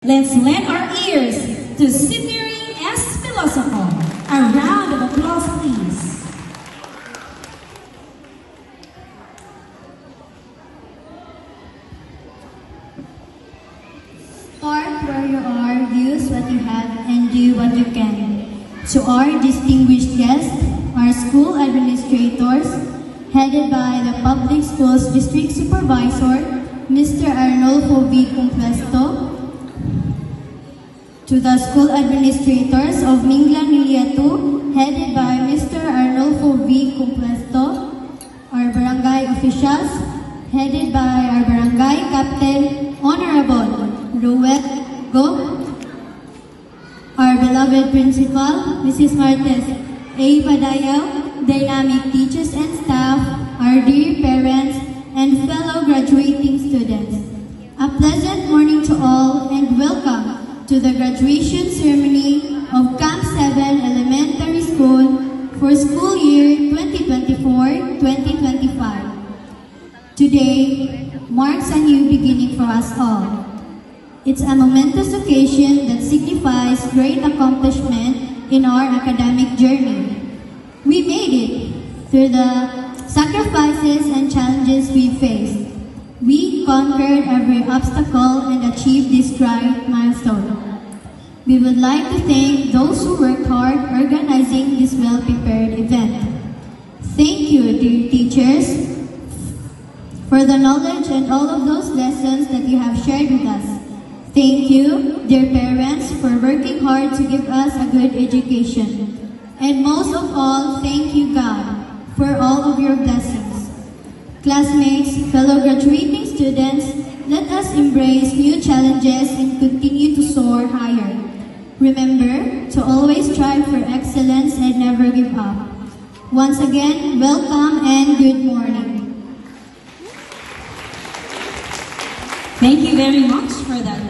Let's lend our ears to Sidney S. Philosopher. A round of applause, please. Start where you are, use what you have, and do what you can. To our distinguished guests, our school administrators, headed by the Public Schools District Supervisor, Mr. Arnolfo V. Complesto, to the school administrators of Minglan Miliatu, headed by Mr. Arnolfo V. Complesto, our barangay officials, headed by our barangay captain, Honorable Ruel Go, our beloved principal, Mrs. Martes A. Padayaw, dynamic teachers and staff, our dear parents, and fellow graduating students. A pleasant morning to all and welcome to the graduation ceremony of Camp 7 Elementary School for school year 2024-2025. Today marks a new beginning for us all. It's a momentous occasion that signifies great accomplishment in our academic journey. We made it through the sacrifices and challenges we faced. We conquered every obstacle and achieved this great milestone. We would like to thank those who worked hard organizing this well-prepared event. Thank you, dear teachers, for the knowledge and all of those lessons that you have shared with us. Thank you, dear parents, for working hard to give us a good education. And most of all, thank you, God, for all of your blessings. Classmates, fellow graduating students, let us embrace new challenges and continue to soar higher. Remember to always strive for excellence and never give up. Once again, welcome and good morning. Thank you very much for that